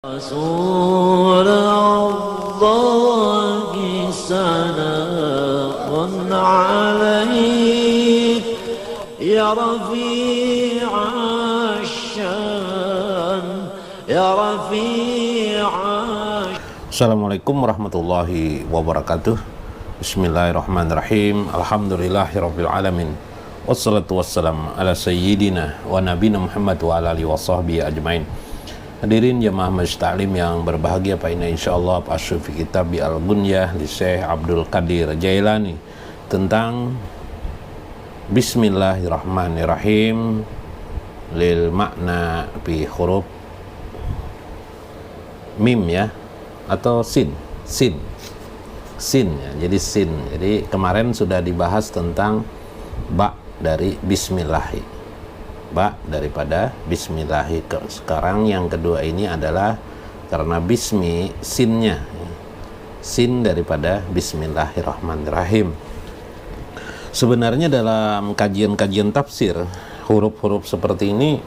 رسول الله سلام عليك يا رفيع الشان يا رفيع. Assalamualaikum warahmatullahi wabarakatuh. Bismillahirrahmanirrahim. Alhamdulillahirabbil alamin. Wassalatu wassalamu ala sayyidina wa nabiyina Muhammad wa ala alihi washabbihi ajmain. Hadirin jamaah Majlis Ta'lim yang berbahagia, Pak Ina, insyaallah Pak fi kitab Al-Gunyah li Syekh Abdul Qadir Jailani tentang Bismillahirrahmanirrahim lil makna fi huruf mim ya, atau sin ya. Jadi sin. Jadi kemarin sudah dibahas tentang ba dari bismillah, ba daripada bismillahi. Sekarang yang kedua ini adalah karena bismi, sinnya, sin daripada bismillahirrahmanirrahim. Sebenarnya dalam kajian-kajian tafsir, huruf-huruf seperti ini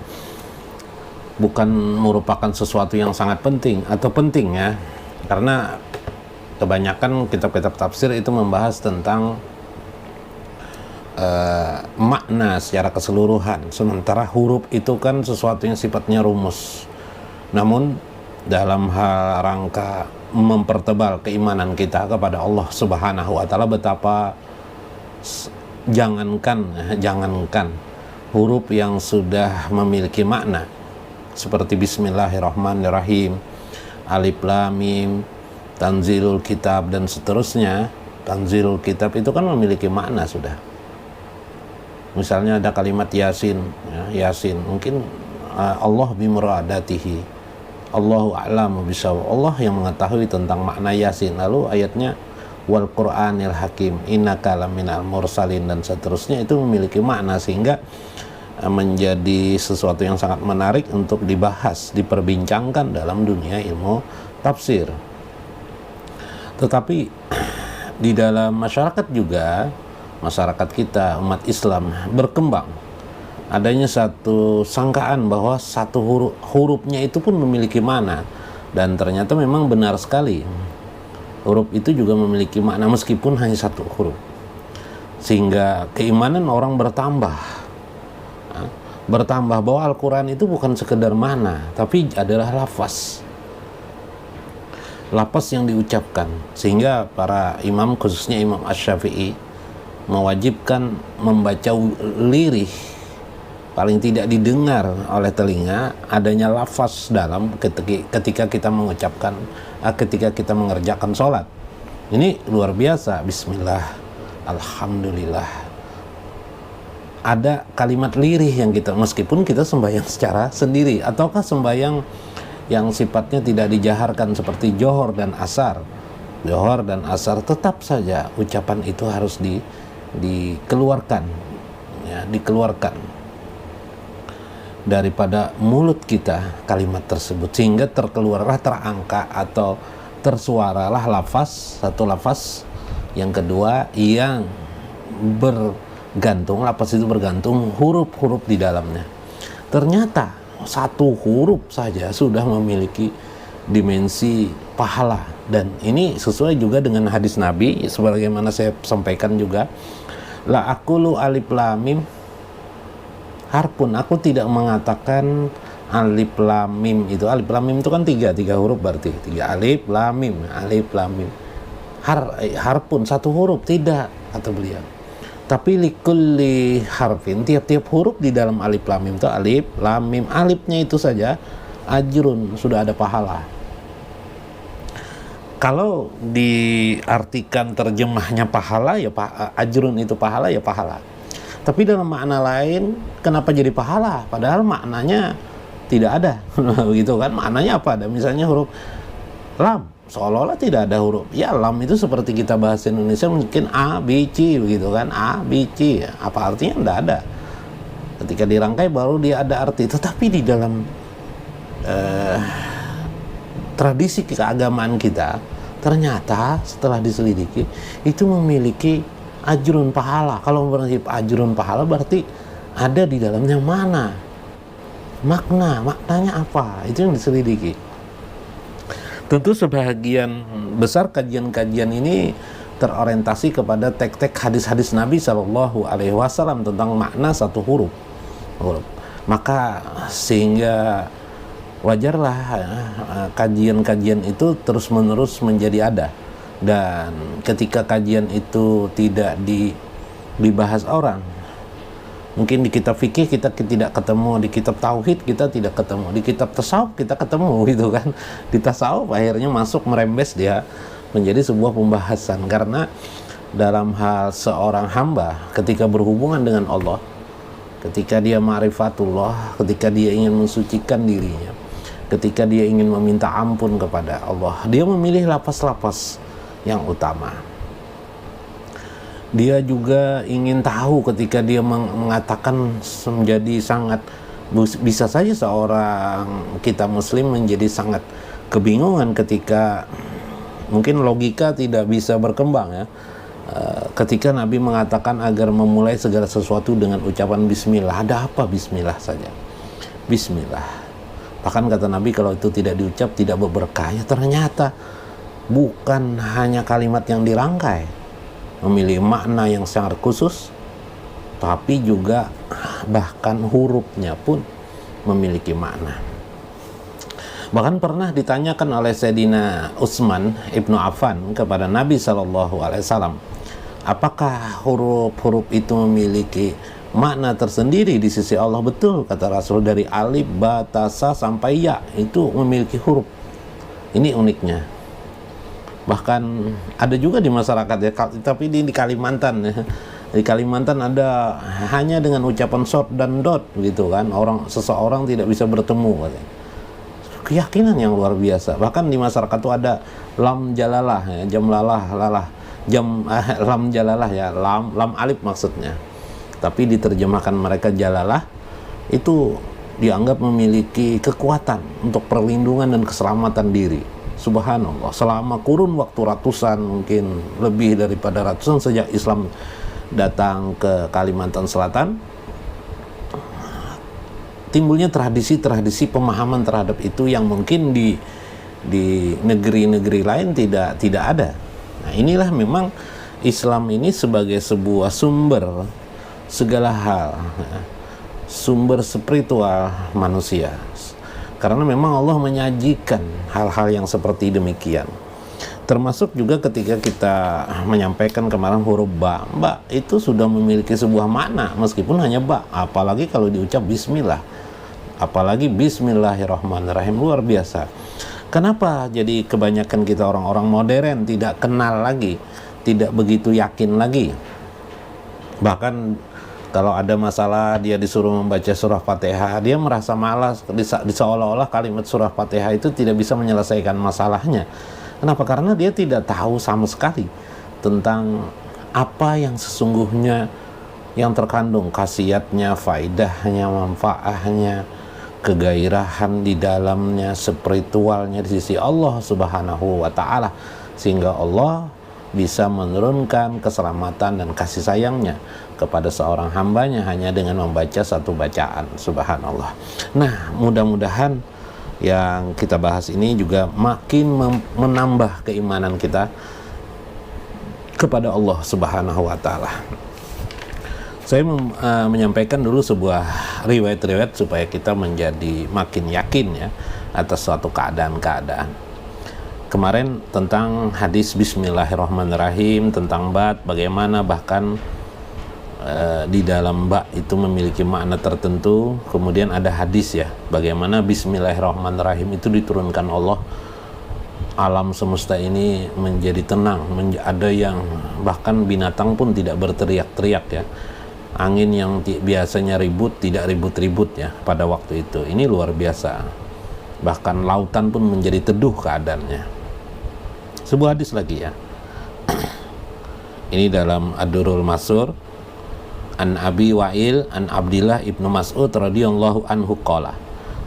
bukan merupakan sesuatu yang sangat penting atau penting ya, karena kebanyakan kitab-kitab tafsir itu membahas tentang makna secara keseluruhan, sementara huruf itu kan sesuatu yang sifatnya rumus. Namun dalam hal rangka mempertebal keimanan kita kepada Allah Subhanahu wa taala, betapa jangankan huruf yang sudah memiliki makna seperti bismillahirrahmanirrahim, alif lam mim, tanzilul kitab dan seterusnya. Tanzilul kitab itu kan memiliki makna sudah. Misalnya ada kalimat Yasin, ya, Yasin, mungkin Allah bimuradatihi, Allahu a'lamu bisawab, Allah yang mengetahui tentang makna Yasin. Lalu ayatnya wal Qur'anil hakim innaka laminal mursalin dan seterusnya, itu memiliki makna sehingga menjadi sesuatu yang sangat menarik untuk dibahas, diperbincangkan dalam dunia ilmu tafsir. Tetapi di dalam masyarakat juga, masyarakat kita, umat Islam berkembang adanya satu sangkaan bahwa satu hurufnya itu pun memiliki makna, dan ternyata memang benar sekali, huruf itu juga memiliki makna meskipun hanya satu huruf, sehingga keimanan orang bertambah bahwa Al-Quran itu bukan sekedar makna, tapi adalah lafaz yang diucapkan, sehingga para imam, khususnya Imam Asy-Syafi'i, mewajibkan membaca lirih, paling tidak didengar oleh telinga, adanya lafaz dalam ketika kita mengucapkan, ketika kita mengerjakan sholat. Ini luar biasa. Bismillah, alhamdulillah, ada kalimat lirih yang kita, meskipun kita sembahyang secara sendiri ataukah sembahyang yang sifatnya tidak dijaharkan seperti johor dan asar, tetap saja ucapan itu harus dikeluarkan ya, dikeluarkan daripada mulut kita kalimat tersebut, sehingga terkeluarlah, terangkat atau tersuaralah lafaz, satu lafaz. Yang kedua yang bergantung, lafaz itu bergantung huruf-huruf di dalamnya. Ternyata satu huruf saja sudah memiliki dimensi pahala, dan ini sesuai juga dengan hadis Nabi sebagaimana saya sampaikan juga, la aqulu alif lam mim harpun, aku tidak mengatakan alif lam mim itu. Alif lam mim itu kan tiga huruf, berarti tiga alif lam mim, harpun satu huruf, tidak, kata beliau. Tapi likulli harfin, tiap-tiap huruf di dalam alif lam mim itu, alif lam mim, alifnya itu saja ajrun, sudah ada pahala. Kalau diartikan terjemahnya pahala ya ajrun, itu pahala ya pahala. Tapi dalam makna lain, kenapa jadi pahala? Padahal maknanya tidak ada. Begitu kan? Maknanya apa? Ada misalnya huruf lam, seolah-olah tidak ada huruf. Ya, lam itu seperti kita bahasa Indonesia mungkin A, B, C, begitu kan? A, B, C. Apa artinya? Tidak ada. Ketika dirangkai baru dia ada arti. Tetapi di dalam tradisi keagamaan kita, ternyata setelah diselidiki itu memiliki ajrun, pahala. Kalau berarti ajrun pahala, berarti ada di dalamnya mana maknanya apa, itu yang diselidiki. Tentu sebagian besar kajian-kajian ini terorientasi kepada tek-tek hadis-hadis Nabi Shallallahu Alaihi Wasallam tentang makna satu huruf. Maka sehingga wajarlah kajian-kajian itu terus-menerus menjadi ada, dan ketika kajian itu tidak dibahas orang, mungkin di kitab fikih kita tidak ketemu, di kitab tauhid kita tidak ketemu, di kitab tasawuf kita ketemu gitu kan. Di tasawuf akhirnya masuk merembes dia menjadi sebuah pembahasan, karena dalam hal seorang hamba ketika berhubungan dengan Allah, ketika dia ma'rifatullah, ketika dia ingin mensucikan dirinya, ketika dia ingin meminta ampun kepada Allah, dia memilih lapas-lapas yang utama. Dia juga ingin tahu ketika dia mengatakan menjadi sangat, bisa saja seorang kita muslim menjadi sangat kebingungan ketika mungkin logika tidak bisa berkembang ya. Ketika Nabi mengatakan agar memulai segala sesuatu dengan ucapan bismillah, ada apa bismillah saja? Bismillah. Bahkan kata Nabi kalau itu tidak diucap tidak berberkah. Ya ternyata bukan hanya kalimat yang dirangkai memiliki makna yang sangat khusus, tapi juga bahkan hurufnya pun memiliki makna. Bahkan pernah ditanyakan oleh Sayyidina Utsman ibnu Affan kepada Nabi SAW, apakah huruf-huruf itu memiliki makna tersendiri di sisi Allah? Betul, kata Rasul, dari alif, ba, ta, sa sampai ya itu memiliki huruf. Ini uniknya. Bahkan ada juga di masyarakat ya, tapi di Kalimantan ya. Di Kalimantan ada hanya dengan ucapan short dan dot gitu kan, seseorang tidak bisa bertemu katanya. Keyakinan yang luar biasa. Bahkan di masyarakat itu ada lam jalalah ya, jam lalah jam lam jalalah ya, lam alif maksudnya, tapi diterjemahkan mereka jalalah, itu dianggap memiliki kekuatan untuk perlindungan dan keselamatan diri. Subhanallah, selama kurun waktu ratusan, mungkin lebih daripada ratusan sejak Islam datang ke Kalimantan Selatan, timbulnya tradisi-tradisi pemahaman terhadap itu yang mungkin di negeri-negeri lain tidak ada. Nah, inilah memang Islam ini sebagai sebuah sumber segala hal, sumber spiritual manusia. Karena memang Allah menyajikan hal-hal yang seperti demikian. Termasuk juga ketika kita menyampaikan kemarin huruf ba, itu sudah memiliki sebuah makna meskipun hanya ba, apalagi kalau diucap bismillah. Apalagi bismillahirrahmanirrahim, luar biasa. Kenapa jadi kebanyakan kita orang-orang modern tidak kenal lagi, tidak begitu yakin lagi? Bahkan kalau ada masalah dia disuruh membaca surah Fatihah, dia merasa malas, seolah-olah kalimat surah Fatihah itu tidak bisa menyelesaikan masalahnya. Kenapa? Karena dia tidak tahu sama sekali tentang apa yang sesungguhnya yang terkandung, khasiatnya, faidahnya, manfaatnya, kegairahan di dalamnya, spiritualnya di sisi Allah Subhanahu wa Ta'ala, sehingga Allah bisa menurunkan keselamatan dan kasih sayangnya kepada seorang hambanya hanya dengan membaca satu bacaan. Subhanallah. Nah, mudah-mudahan yang kita bahas ini juga makin menambah keimanan kita kepada Allah Subhanahu wa Ta'ala. Saya menyampaikan dulu sebuah riwayat-riwayat supaya kita menjadi makin yakin ya atas suatu keadaan-keadaan. Kemarin tentang hadis bismillahirrahmanirrahim, tentang bat, bagaimana bahkan di dalam ba itu memiliki makna tertentu. Kemudian ada hadis ya, bagaimana bismillahirrahmanirrahim itu diturunkan Allah, alam semesta ini menjadi tenang, ada yang bahkan binatang pun tidak berteriak-teriak ya, angin yang biasanya ribut tidak ribut-ribut ya pada waktu itu. Ini luar biasa, bahkan lautan pun menjadi teduh keadaannya. Sebuah hadis lagi ya, ini dalam Ad-Durrul Mansur, an Abi Wa'il an Abdillah ibnu Mas'ud radhiyallahu anhu qala,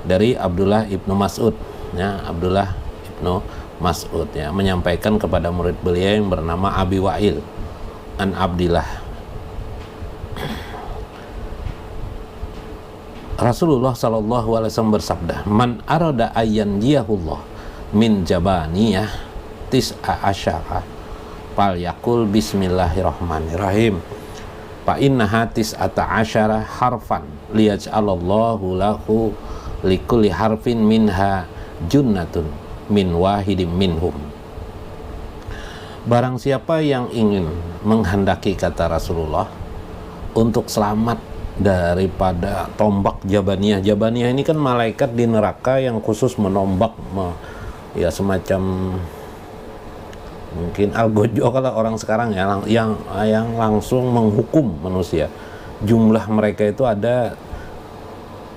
dari Abdullah ibnu Mas'ud ya, Abdullah ibnu Mas'ud ya, menyampaikan kepada murid beliau yang bernama Abi Wa'il an Abdillah, Rasulullah SAW bersabda, man arada ayyan jiyahullah, min jabaniyah tis'a asyara fal yakul bismillahirrahmanirrahim fa innaha tis'ata asyara harfan liyaj'alallahu lahu likulli harfin minha junnatun min wahidim minhum. Barang siapa yang ingin menghendaki, kata Rasulullah, untuk selamat daripada tombak Jabaniyah. Jabaniyah ini kan malaikat di neraka yang khusus menombak, ya semacam mungkin algojo kalau orang sekarang ya, yang langsung menghukum manusia. Jumlah mereka itu ada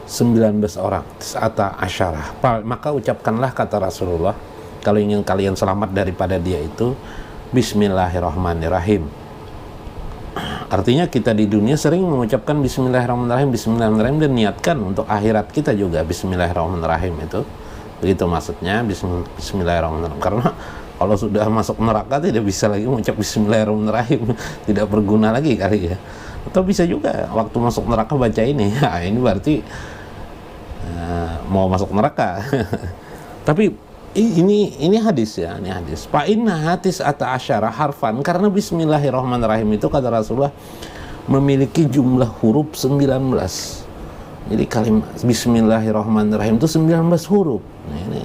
19 orang, tis'ata asyarah. Maka ucapkanlah, kata Rasulullah, kalau ingin kalian selamat daripada dia itu, Bismillahirrahmanirrahim. Artinya kita di dunia sering mengucapkan Bismillahirrahmanirrahim, Bismillahirrahmanirrahim, dan niatkan untuk akhirat kita juga Bismillahirrahmanirrahim itu. Begitu maksudnya Bismillahirrahmanirrahim. Karena kalau sudah masuk neraka tidak bisa lagi mengucap Bismillahirrahmanirrahim, tidak berguna lagi kali ya. Atau bisa juga waktu masuk neraka baca ini. Nah, ini berarti mau masuk neraka. Tapi ini hadis ya, ini hadis. Fa inna hatis ata asyara harfan, karena Bismillahirrahmanirrahim itu, kata Rasulullah, memiliki jumlah huruf 19. Jadi kalimat Bismillahirrahmanirrahim itu 19 huruf. Nah, ini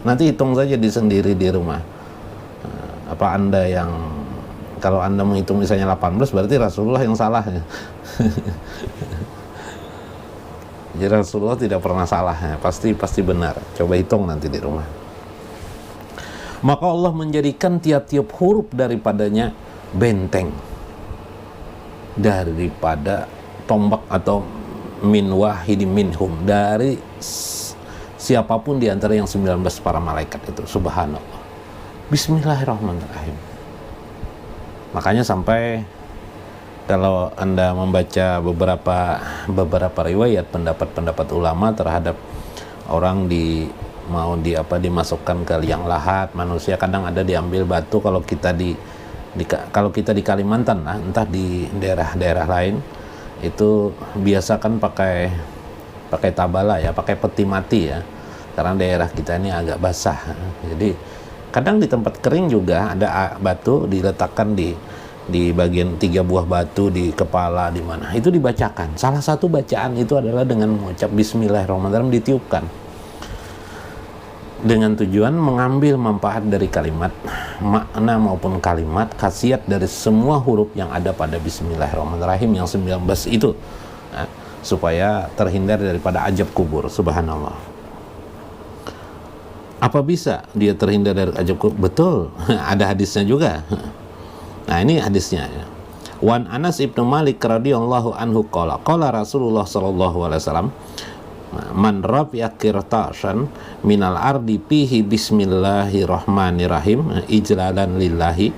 nanti hitung saja sendiri di rumah. Apa Anda yang, kalau Anda menghitung misalnya 18, berarti Rasulullah yang salah ya. Jadi Rasulullah tidak pernah salah ya, pasti benar. Coba hitung nanti di rumah. Maka Allah menjadikan tiap-tiap huruf daripadanya benteng daripada tombak atau min wahidi minhum, dari siapapun di antara yang 19 para malaikat itu. Subhanallah. Bismillahirrahmanirrahim. Makanya sampai kalau Anda membaca beberapa riwayat, pendapat ulama terhadap orang dimasukkan ke liang lahat manusia, kadang ada diambil batu. Kalau kita di Kalimantan lah, entah di daerah-daerah lain, itu biasa kan pakai tabala ya, pakai peti mati ya, karena daerah kita ini agak basah. Jadi kadang di tempat kering juga ada batu diletakkan di bagian 3 buah batu di kepala, di mana itu dibacakan. Salah satu bacaan itu adalah dengan mengucap Bismillahirrahmanirrahim, ditiupkan dengan tujuan mengambil manfaat dari kalimat, makna maupun kalimat, khasiat dari semua huruf yang ada pada Bismillahirrahmanirrahim yang 19 itu, nah, supaya terhindar daripada ajab kubur. Subhanallah. Apa bisa dia terhindar dari ajab kubur? Betul, ada hadisnya juga. Nah, ini hadisnya ya. Wan Anas ibnu Malik radhiyallahu anhu qala Rasulullah sallallahu alaihi wasallam, man rafi'a qirtasan minal ardi fihi bismillahirrahmanirrahim ijlalan lillahi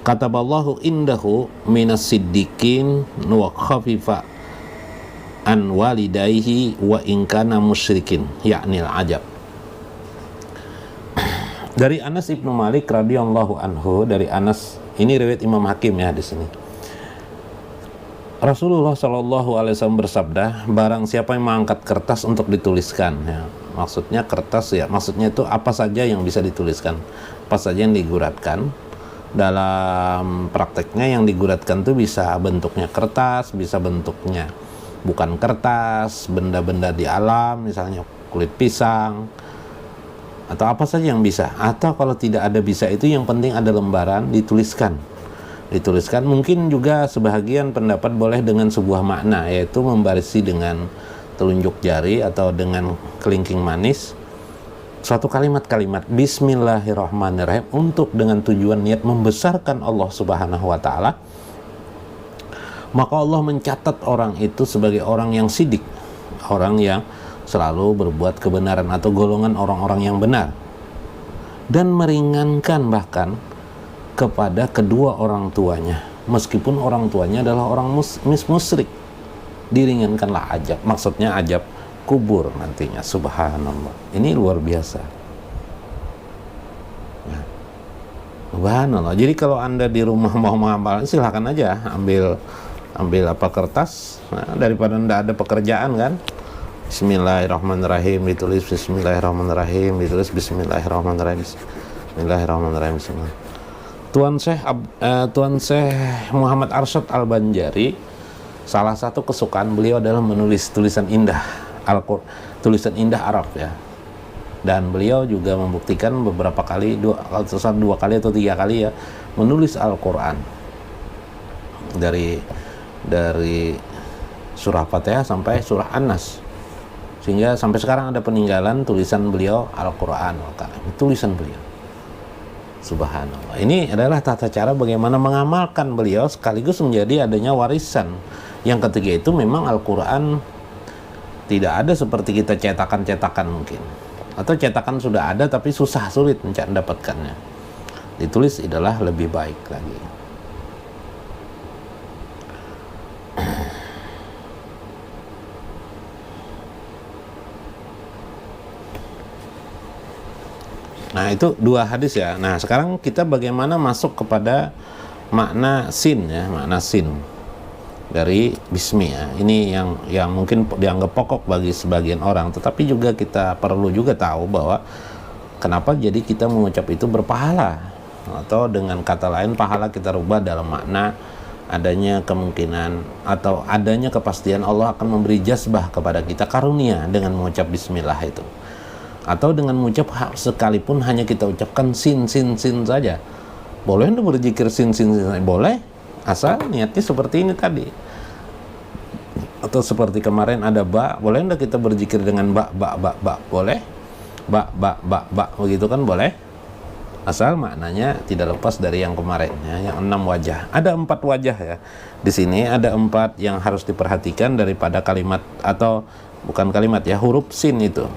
kataballahu indahu minas siddiqin wa khafifa an walidayhi wa in kana musyrikin, yakni al-ajab. Dari Anas ibnu Malik radhiyallahu anhu, dari Anas, ini riwayat Imam Hakim ya di sini. Rasulullah Shallallahu Alaihi Wasallam bersabda, barang siapa yang mengangkat kertas untuk dituliskan, ya, maksudnya kertas ya, maksudnya itu apa saja yang bisa dituliskan, apa saja yang diguratkan. Dalam prakteknya yang diguratkan itu bisa bentuknya kertas, bisa bentuknya bukan kertas, benda-benda di alam, misalnya kulit pisang, atau apa saja yang bisa. Atau kalau tidak ada bisa itu, yang penting ada lembaran, dituliskan. Mungkin juga sebahagian pendapat boleh dengan sebuah makna, yaitu membarisi dengan telunjuk jari atau dengan kelingking manis suatu kalimat-kalimat Bismillahirrahmanirrahim, untuk dengan tujuan niat membesarkan Allah Subhanahu wa ta'ala. Maka Allah mencatat orang itu sebagai orang yang sidik, orang yang selalu berbuat kebenaran atau golongan orang-orang yang benar, dan meringankan bahkan kepada kedua orang tuanya, meskipun orang tuanya adalah orang musyrik, diringankanlah ajab, maksudnya ajab kubur nantinya. Subhanallah, ini luar biasa. Nah, subhanallah. Jadi kalau Anda di rumah mau menghafal, silahkan aja ambil apa kertas, nah, daripada Anda ada pekerjaan kan, Bismillahirrahmanirrahim, ditulis Bismillahirrahmanirrahim, ditulis Bismillahirrahmanirrahim, Bismillahirrahmanirrahim. Tuan Syekh Muhammad Arsyad Al-Banjari, salah satu kesukaan beliau adalah menulis tulisan indah tulisan indah Arab ya. Dan beliau juga membuktikan beberapa kali, dua kali atau 3 kali ya, menulis Al-Quran dari surah Fatihah sampai surah An-Nas, sehingga sampai sekarang ada peninggalan tulisan beliau Al-Quran, tulisan beliau. Subhanallah. Ini adalah tata cara bagaimana mengamalkan beliau, sekaligus menjadi adanya warisan. Yang ketiga itu memang Al-Quran tidak ada seperti kita cetakan mungkin, atau cetakan sudah ada tapi sulit mendapatkannya. Ditulis adalah lebih baik lagi. Nah, itu 2 hadis ya. Nah, sekarang kita bagaimana masuk kepada makna sin ya, makna sin dari bismi ya. Ini yang mungkin dianggap pokok bagi sebagian orang, tetapi juga kita perlu juga tahu bahwa kenapa jadi kita mengucap itu berpahala, atau dengan kata lain pahala kita rubah dalam makna adanya kemungkinan atau adanya kepastian Allah akan memberi jazbah kepada kita, karunia dengan mengucap bismillah itu. Atau dengan mengucap sekalipun hanya kita ucapkan sin saja. Boleh anda berzikir sin saja? Boleh, asal niatnya seperti ini tadi. Atau seperti kemarin ada ba, boleh anda kita berzikir dengan ba, boleh? Ba, begitu kan boleh? Asal maknanya tidak lepas dari yang kemarin ya, yang 6 wajah. Ada 4 wajah ya. Di sini ada 4 yang harus diperhatikan daripada kalimat, atau bukan kalimat ya, huruf sin itu.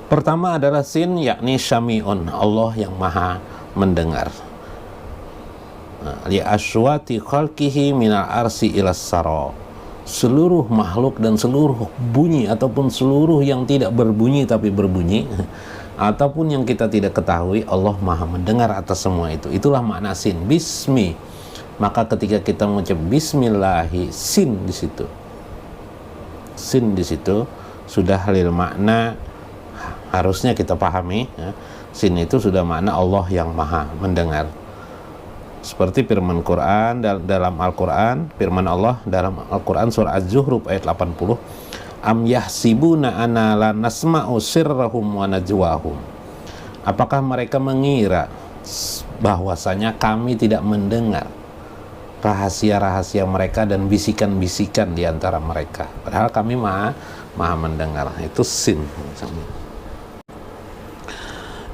Pertama adalah sin, yakni syami'un, Allah yang maha mendengar. Li aswati khalqihi minal arsi ilas sara. Seluruh makhluk dan seluruh bunyi ataupun seluruh yang tidak berbunyi tapi berbunyi ataupun yang kita tidak ketahui, Allah maha mendengar atas semua itu. Itulah makna sin, bismi. Maka ketika kita mengucap bismillahi, sin di situ. Sin di situ sudah lil makna, harusnya kita pahami ya. Sin itu sudah makna Allah yang maha mendengar. Seperti firman Quran dalam Al-Quran, firman Allah dalam Al-Quran surah Az-Zukhruf ayat 80, am yahsibuna anna la nasma'u sirrahum wa najwahum. Apakah mereka mengira bahwasanya kami tidak mendengar rahasia-rahasia mereka dan bisikan-bisikan di antara mereka, padahal kami maha mendengar. Itu sin.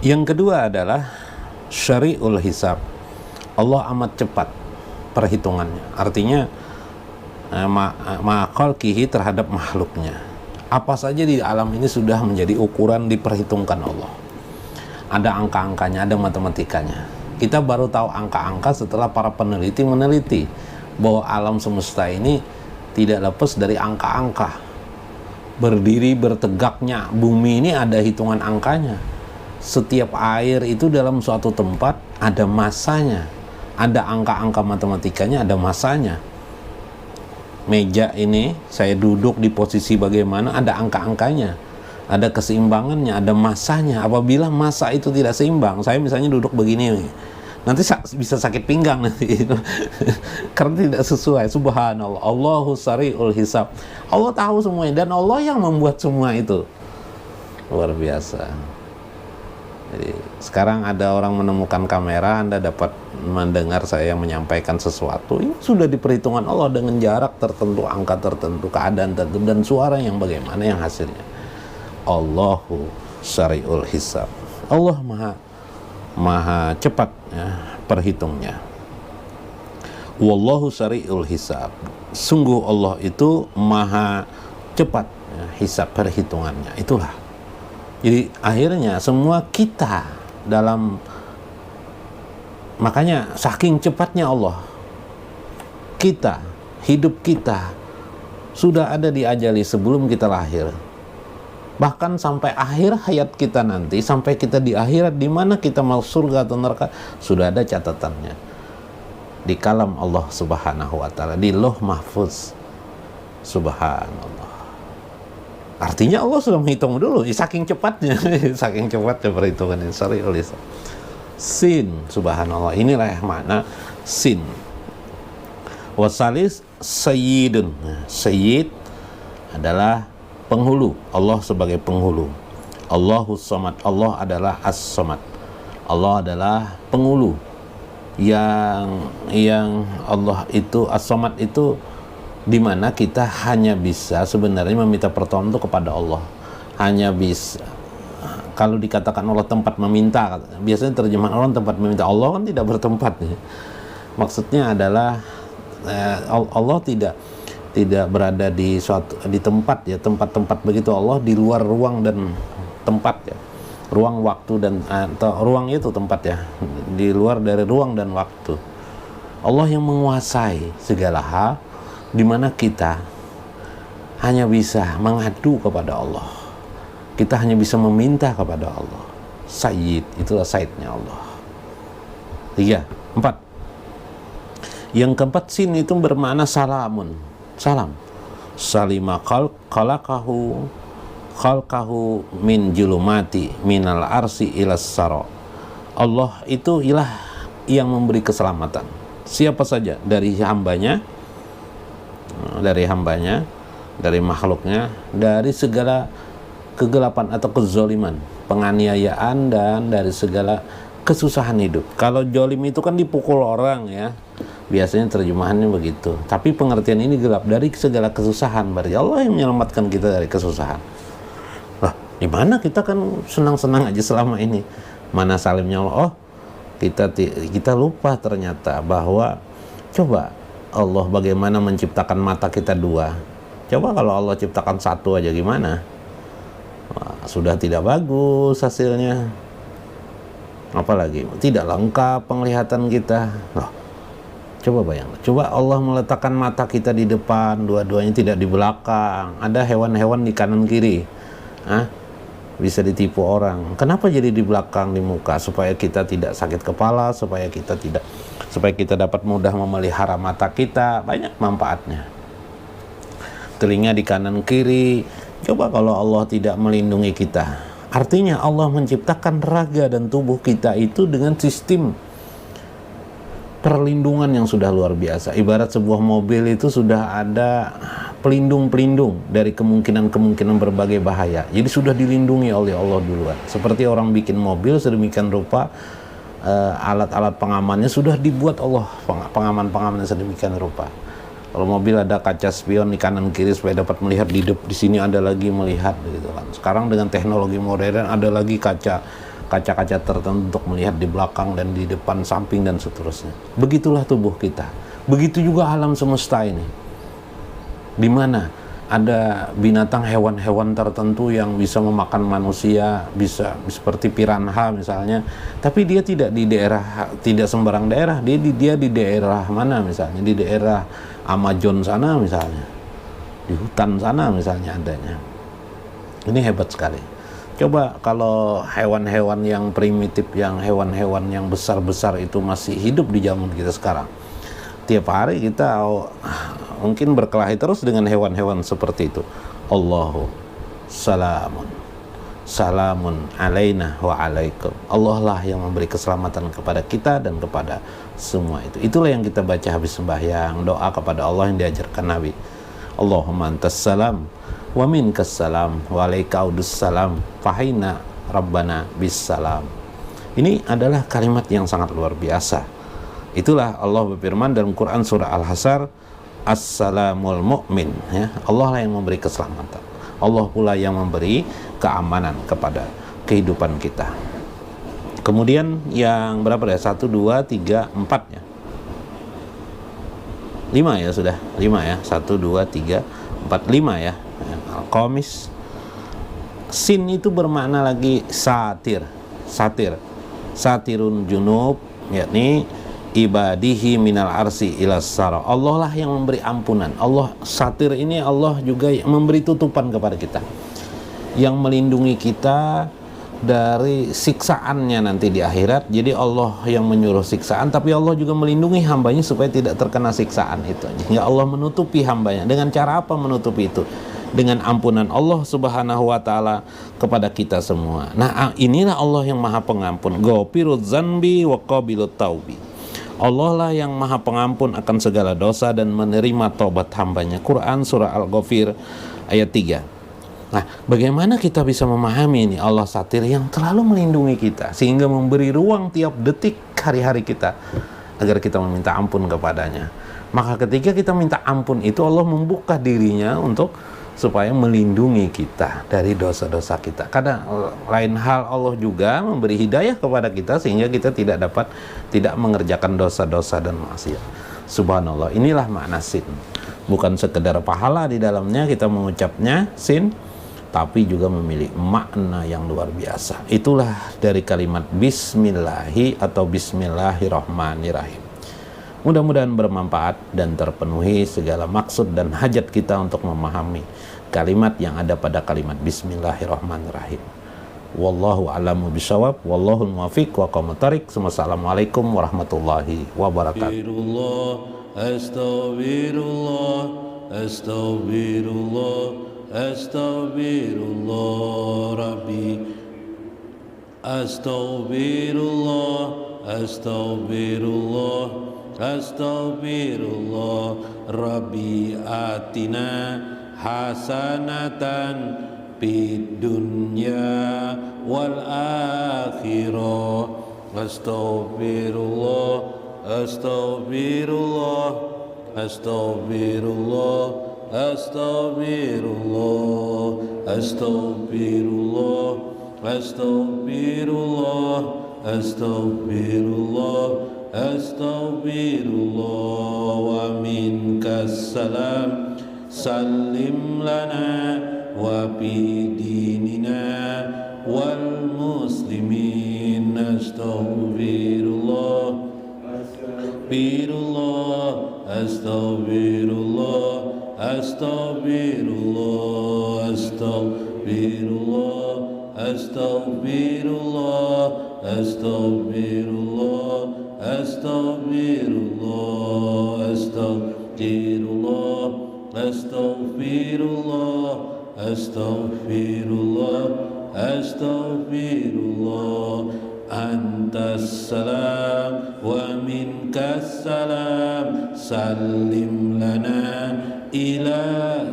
Yang kedua adalah syari'ul hisab. Allah amat cepat perhitungannya. Artinya ma'akhalqihi terhadap makhluknya. Apa saja di alam ini sudah menjadi ukuran diperhitungkan Allah. Ada angka-angkanya, ada matematikanya. Kita baru tahu angka-angka setelah para peneliti meneliti bahwa alam semesta ini tidak lepas dari angka-angka. Berdiri bertegaknya bumi ini ada hitungan angkanya. Setiap air itu dalam suatu tempat ada masanya, ada angka-angka matematikanya, ada masanya. Meja ini saya duduk di posisi bagaimana, ada angka-angkanya, ada keseimbangannya, ada masanya. Apabila masa itu tidak seimbang, saya misalnya duduk begini, nanti bisa sakit pinggang nanti karena tidak sesuai. Subhanallah, Allahu sari'ul hisab. Allah tahu semuanya dan Allah yang membuat semua itu. Luar biasa. Jadi sekarang ada orang menemukan kamera, Anda dapat mendengar saya menyampaikan sesuatu. Ini sudah diperhitungkan Allah dengan jarak tertentu, angka tertentu, keadaan tertentu, dan suara yang bagaimana yang hasilnya. Allahu syari'ul hisab. Allah maha cepat ya, perhitungnya. Wallahu syari'ul hisab. Sungguh Allah itu maha cepat ya, hisab perhitungannya. Itulah. Jadi akhirnya semua kita dalam, makanya saking cepatnya Allah, kita, hidup kita sudah ada diajali sebelum kita lahir. Bahkan sampai akhir hayat kita nanti, sampai kita di akhirat di mana kita mau surga atau neraka, sudah ada catatannya di kalam Allah Subhanahu wa taala, di Lauh Mahfuz. Subhanallah. Artinya Allah sudah menghitung dulu, saking cepatnya, saking cepatnya perhitungan ini. Sorry, sin, subhanallah, inilah makna sin. Wasalis sayyidun, sayyid adalah penghulu, Allah sebagai penghulu. Allahus samad, Allah adalah as-samad, Allah adalah penghulu. Yang Allah itu as-samad itu dimana kita hanya bisa sebenarnya meminta pertolongan itu kepada Allah. Hanya bisa, kalau dikatakan Allah tempat meminta, biasanya terjemahan orang tempat meminta, Allah kan tidak bertempat. Maksudnya adalah Allah tidak berada di tempat ya, tempat-tempat begitu. Allah di luar ruang dan tempat ya, ruang, waktu, dan atau ruang itu tempat ya, di luar dari ruang dan waktu. Allah yang menguasai segala hal, di mana kita hanya bisa mengadu kepada Allah, kita hanya bisa meminta kepada Allah. Sayyid, itulah sayyidnya Allah. 3, 4. Yang keempat, sin itu bermakna salamun, salam. Salima khalqahu min julumati minal arsi ilas saro. Allah itu ilah yang memberi keselamatan siapa saja dari hambanya, dari makhluknya, dari segala kegelapan atau kezoliman, penganiayaan, dan dari segala kesusahan hidup. Kalau jolim itu kan dipukul orang ya, biasanya terjemahannya begitu. Tapi pengertian ini gelap, dari segala kesusahan. Berarti Allah yang menyelamatkan kita dari kesusahan. Lah, di mana kita kan senang-senang aja selama ini? Mana salimnya Allah? Oh, kita lupa ternyata bahwa coba Allah bagaimana menciptakan mata kita dua. Coba kalau Allah ciptakan satu aja gimana? Wah, sudah tidak bagus hasilnya. Apalagi tidak lengkap penglihatan kita. Loh, coba bayangkan, coba Allah meletakkan mata kita di depan, dua-duanya tidak di belakang. Ada hewan-hewan di kanan kiri. Bisa ditipu orang. Kenapa jadi di belakang, di muka? Supaya kita tidak sakit kepala, supaya kita dapat mudah memelihara mata kita. Banyak manfaatnya. Telinga di kanan kiri. Coba kalau Allah tidak melindungi kita. Artinya Allah menciptakan raga dan tubuh kita itu dengan sistem perlindungan yang sudah luar biasa. Ibarat sebuah mobil itu sudah ada pelindung-pelindung dari kemungkinan-kemungkinan berbagai bahaya. Jadi sudah dilindungi oleh Allah duluan. Seperti orang bikin mobil sedemikian rupa, alat-alat pengamannya sudah dibuat Allah, pengaman-pengamannya sedemikian rupa. Kalau mobil ada kaca spion di kanan kiri supaya dapat melihat di sini ada lagi melihat gitu kan. Sekarang dengan teknologi modern ada lagi kaca-kaca tertentu untuk melihat di belakang dan di depan, samping, dan seterusnya. Begitulah tubuh kita. Begitu juga alam semesta ini, di mana ada binatang, hewan-hewan tertentu yang bisa memakan manusia, bisa seperti piranha misalnya, tapi dia tidak di daerah, tidak sembarang daerah, dia di daerah mana misalnya, di daerah Amazon sana misalnya, di hutan sana misalnya adanya. Ini hebat sekali. Coba kalau hewan-hewan yang primitif, yang hewan-hewan yang besar-besar itu masih hidup di zaman kita sekarang, tiap hari kita mungkin berkelahi terus dengan hewan-hewan seperti itu. Allahu salamun alaina wa alaikum. Allah lah yang memberi keselamatan kepada kita dan kepada semua itu. Itulah yang kita baca habis sembahyang, doa kepada Allah yang diajarkan Nabi. Allahumma antas salam wa minkas salam wa alaikaudus salam fahina rabbana bis salam. Ini adalah kalimat yang sangat luar biasa. Itulah Allah berfirman dalam Quran surah Al-Hasr, As-salamul mu'min ya. Allah lah yang memberi keselamatan. Allah pula yang memberi keamanan kepada kehidupan kita. Kemudian yang berapa ya? 1, 2, 3, 4 ya. 5 ya sudah. 5 ya. 1, 2, 3, 4, 5 ya. Al-Qamis. Sin itu bermakna lagi satir. Satirun junub, yakni ibadihi minal arsi ilas sara. Allah lah yang memberi ampunan. Allah satir ini, Allah juga memberi tutupan kepada kita, yang melindungi kita dari siksaannya nanti di akhirat. Jadi Allah yang menyuruh siksaan, tapi Allah juga melindungi hambanya supaya tidak terkena siksaan itu. Hingga Allah menutupi hambanya. Dengan cara apa menutupi itu? dengan ampunan Allah Subhanahu wa taala kepada kita semua. Nah, inilah Allah yang Maha Pengampun. Ghafirudz dzanbi wa qabilut taubi. Allah lah yang Maha Pengampun akan segala dosa dan menerima taubat hambanya. Quran surah Al-Ghafir ayat 3. Nah, bagaimana kita bisa memahami ini Allah Satir yang terlalu melindungi kita sehingga memberi ruang tiap detik hari-hari kita agar kita meminta ampun kepadanya. Maka ketika kita minta ampun itu Allah membuka dirinya untuk supaya melindungi kita dari dosa-dosa kita. Karena lain hal Allah juga memberi hidayah kepada kita sehingga kita tidak mengerjakan dosa-dosa dan maksiat. Subhanallah, inilah makna sin. Bukan sekedar pahala di dalamnya kita mengucapnya sin, tapi juga memiliki makna yang luar biasa. Itulah dari kalimat bismillahi atau bismillahirrahmanirrahim. Mudah-mudahan bermanfaat dan terpenuhi segala maksud dan hajat kita untuk memahami kalimat yang ada pada kalimat bismillahirrahmanirrahim. Wallahu a'lamu bishawab, wallahul muwaffiq wa aqwamut thariq. Wassalamualaikum warahmatullahi wabarakatuh. Astaghfirullah, astaghfirullah, astaghfirullah Rabbi. Astaghfirullah, astaghfirullah, astaghfirullah Rabbi atina hasanatan fid dunya wal akhirah. Astaghfirullah, astaghfirullah, astaghfirullah, astaghfirullah, astaghfirullah, astaghfirullah, astaghfirullah, astaghfirullah wa minkas salam. Salim lana wa fi dinina wal muslimin. Astaghfirullah, astaghfirullah, astaghfirullah, astaghfirullah, astaghfirullah, astaghfirullah, astaghfirullah, astaghfirullah, astaghfirullah, astaghfirullah, astaghfirullah, astaghfirullah. Antas salam wa minkas salam. Salim lana ila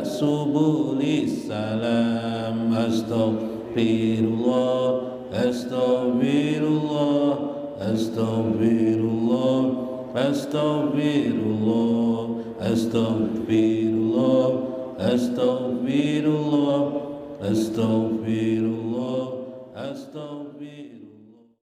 subulis salam. Astaghfirullah, astaghfirullah, astaghfirullah, astaghfirullah, astaghfirullah, astaghfirullah, astaghfirullah, astaghfirullah.